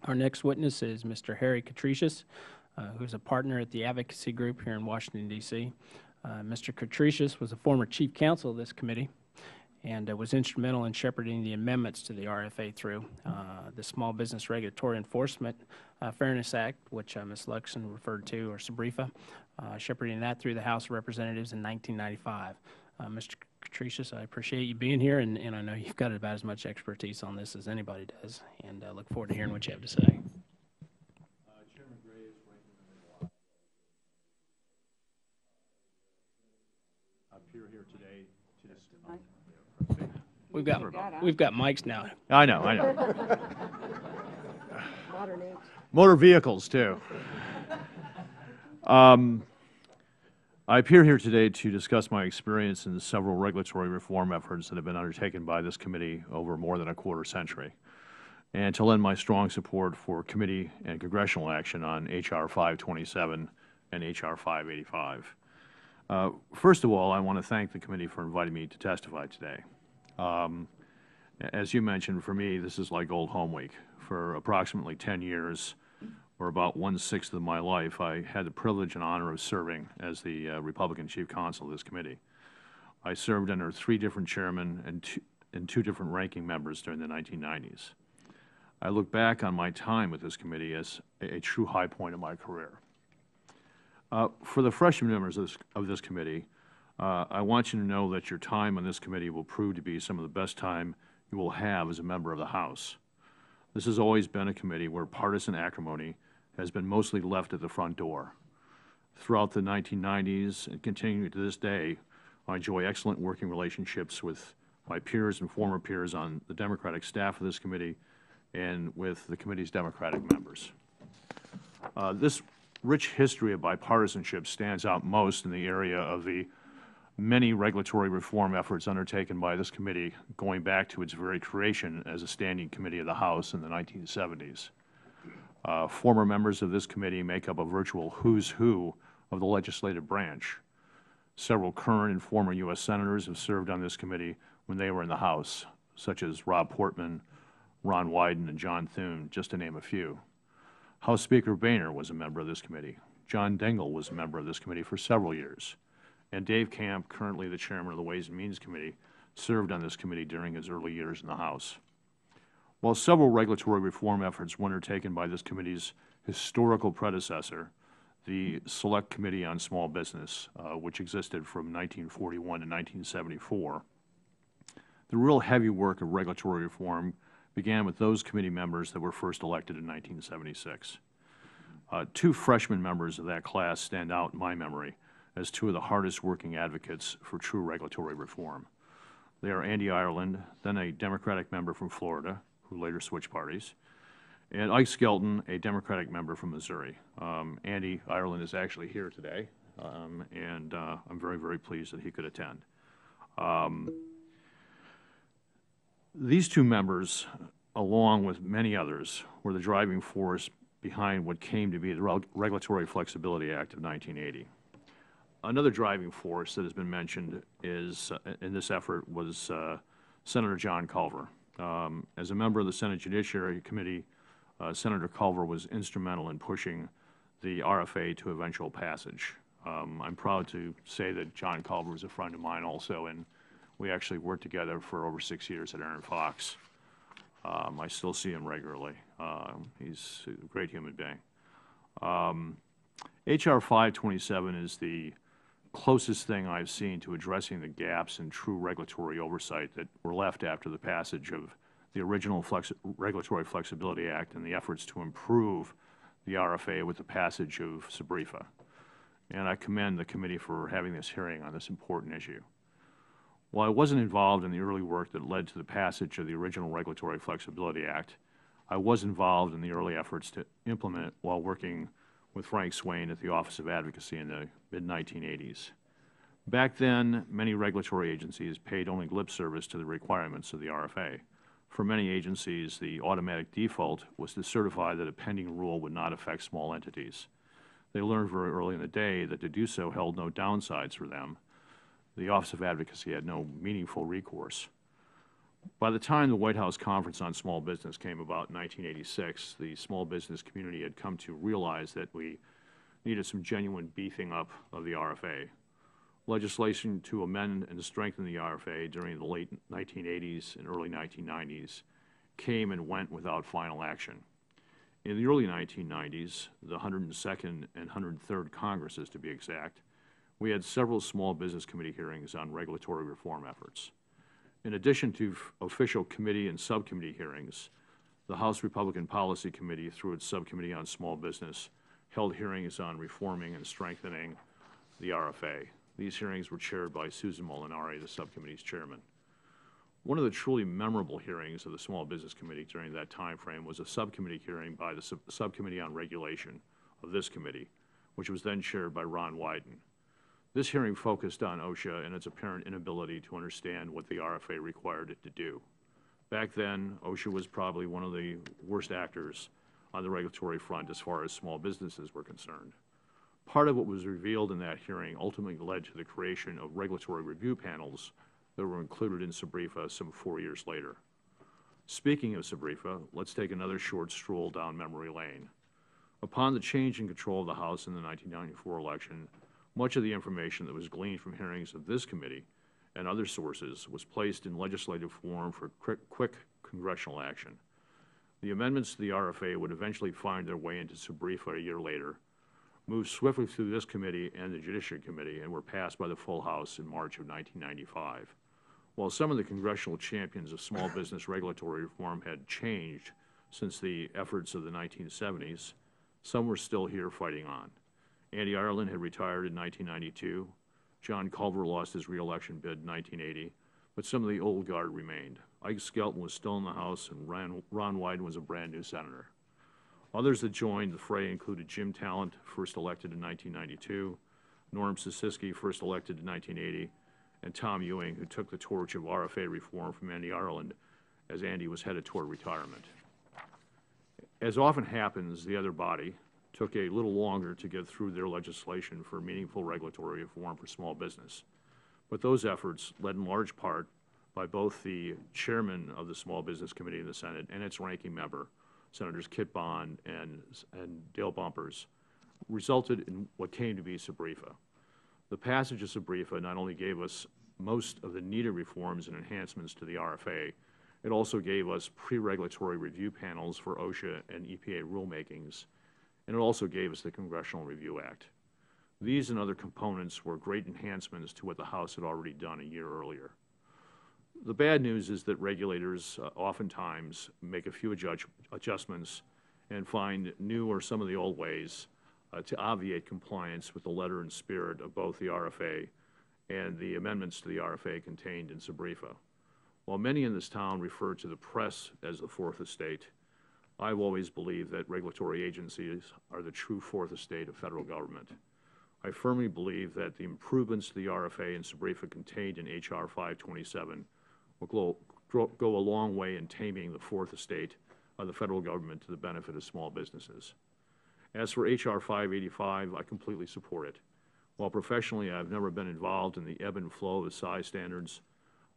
Our next witness is Mr. Harry Katrichis, who's a partner at the Advocacy Group here in Washington, D.C. Mr. Katrichis was a former chief counsel of this committee and was instrumental in shepherding the amendments to the RFA through the Small Business Regulatory Enforcement Fairness Act, which Ms. Luxon referred to, or SBREFA, shepherding that through the House of Representatives in 1995. Mr. Katrichis, I appreciate you being here, and I know you've got about as much expertise on this as anybody does, and I look forward to hearing what you have to say. Chairman Gray is right in the middle. I appear here today to just. We've got mics now. I know. Modern age. Motor vehicles too. I appear here today to discuss my experience in several regulatory reform efforts that have been undertaken by this committee over more than a quarter century, and to lend my strong support for committee and congressional action on H.R. 527 and H.R. 585. First of all, I want to thank the committee for inviting me to testify today. As you mentioned, for me, this is like old home week. For approximately 10 years, or about 1/6 of my life, I had the privilege and honor of serving as the Republican chief counsel of this committee. I served under 3 different chairmen and 2 different ranking members during the 1990s. I look back on my time with this committee as a true high point of my career. For the freshman members of this committee, I want you to know that your time on this committee will prove to be some of the best time you will have as a member of the House. This has always been a committee where partisan acrimony has been mostly left at the front door. Throughout the 1990s and continuing to this day, I enjoy excellent working relationships with my peers and former peers on the Democratic staff of this committee and with the committee's Democratic members. This rich history of bipartisanship stands out most in the area of the many regulatory reform efforts undertaken by this committee going back to its very creation as a standing committee of the House in the 1970s. Former members of this committee make up a virtual who's who of the legislative branch. Several current and former U.S. Senators have served on this committee when they were in the House, such as Rob Portman, Ron Wyden, and John Thune, just to name a few. House Speaker Boehner was a member of this committee. John Dingell was a member of this committee for several years. And Dave Camp, currently the chairman of the Ways and Means Committee, served on this committee during his early years in the House. While several regulatory reform efforts were undertaken by this committee's historical predecessor, the Select Committee on Small Business, which existed from 1941 to 1974, the real heavy work of regulatory reform began with those committee members that were first elected in 1976. 2 freshman members of that class stand out in my memory as 2 of the hardest working advocates for true regulatory reform. They are Andy Ireland, then a Democratic member from Florida, who later switched parties, and Ike Skelton, a Democratic member from Missouri. Andy Ireland is actually here today, and I'm very, very pleased that he could attend. These 2 members, along with many others, were the driving force behind what came to be the Regulatory Flexibility Act of 1980. Another driving force that has been mentioned is, in this effort was Senator John Culver. As a member of the Senate Judiciary Committee, Senator Culver was instrumental in pushing the RFA to eventual passage. I'm proud to say that John Culver was a friend of mine also, and we actually worked together for over 6 years at Aaron Fox. I still see him regularly. He's a great human being. H.R. 527 is the closest thing I've seen to addressing the gaps in true regulatory oversight that were left after the passage of the original Regulatory Flexibility Act and the efforts to improve the RFA with the passage of SBREFA. And I commend the committee for having this hearing on this important issue. While I wasn't involved in the early work that led to the passage of the original Regulatory Flexibility Act, I was involved in the early efforts to implement it while working with Frank Swain at the Office of Advocacy in the mid-1980s. Back then, many regulatory agencies paid only lip service to the requirements of the RFA. For many agencies, the automatic default was to certify that a pending rule would not affect small entities. They learned very early in the day that to do so held no downsides for them. The Office of Advocacy had no meaningful recourse. By the time the White House Conference on Small Business came about in 1986, the small business community had come to realize that we needed some genuine beefing up of the RFA. Legislation to amend and strengthen the RFA during the late 1980s and early 1990s came and went without final action. In the early 1990s, the 102nd and 103rd Congresses to be exact, we had several small business committee hearings on regulatory reform efforts. In addition to official committee and subcommittee hearings, the House Republican Policy Committee, through its Subcommittee on Small Business, held hearings on reforming and strengthening the RFA. These hearings were chaired by Susan Molinari, the subcommittee's chairman. One of the truly memorable hearings of the Small Business Committee during that time frame was a subcommittee hearing by the Subcommittee on Regulation of this committee, which was then chaired by Ron Wyden. This hearing focused on OSHA and its apparent inability to understand what the RFA required it to do. Back then, OSHA was probably one of the worst actors on the regulatory front as far as small businesses were concerned. Part of what was revealed in that hearing ultimately led to the creation of regulatory review panels that were included in SBREFA some 4 years later. Speaking of SBREFA, let's take another short stroll down memory lane. Upon the change in control of the House in the 1994 election, much of the information that was gleaned from hearings of this committee and other sources was placed in legislative form for quick congressional action. The amendments to the RFA would eventually find their way into SBREFA a year later, moved swiftly through this committee and the Judiciary Committee, and were passed by the full House in March of 1995. While some of the congressional champions of small business regulatory reform had changed since the efforts of the 1970s, some were still here fighting on. Andy Ireland had retired in 1992. John Culver lost his reelection bid in 1980, but some of the old guard remained. Ike Skelton was still in the House, and Ron Wyden was a brand new senator. Others that joined the fray included Jim Talent, first elected in 1992, Norm Sisiski, first elected in 1980, and Tom Ewing, who took the torch of RFA reform from Andy Ireland as Andy was headed toward retirement. As often happens, the other body took a little longer to get through their legislation for meaningful regulatory reform for small business. But those efforts, led in large part by both the chairman of the Small Business Committee in the Senate and its ranking member, Senators Kit Bond and Dale Bumpers, resulted in what came to be SBREFA. The passage of SBREFA not only gave us most of the needed reforms and enhancements to the RFA, it also gave us pre-regulatory review panels for OSHA and EPA rulemakings, and it also gave us the Congressional Review Act. These and other components were great enhancements to what the House had already done a year earlier. The bad news is that regulators oftentimes make a few adjustments and find new or some of the old ways to obviate compliance with the letter and spirit of both the RFA and the amendments to the RFA contained in SBREFA. While many in this town refer to the press as the fourth estate, I've always believed that regulatory agencies are the true fourth estate of federal government. I firmly believe that the improvements to the RFA and SBREFA contained in H.R. 527 will go a long way in taming the fourth estate of the federal government to the benefit of small businesses. As for H.R. 585, I completely support it. While professionally I've never been involved in the ebb and flow of the size standards,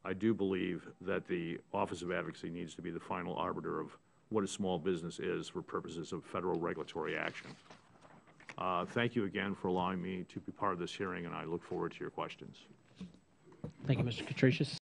I do believe that the Office of Advocacy needs to be the final arbiter of what a small business is for purposes of federal regulatory action. Thank you again for allowing me to be part of this hearing, and I look forward to your questions. Thank you, Mr. Katrichis.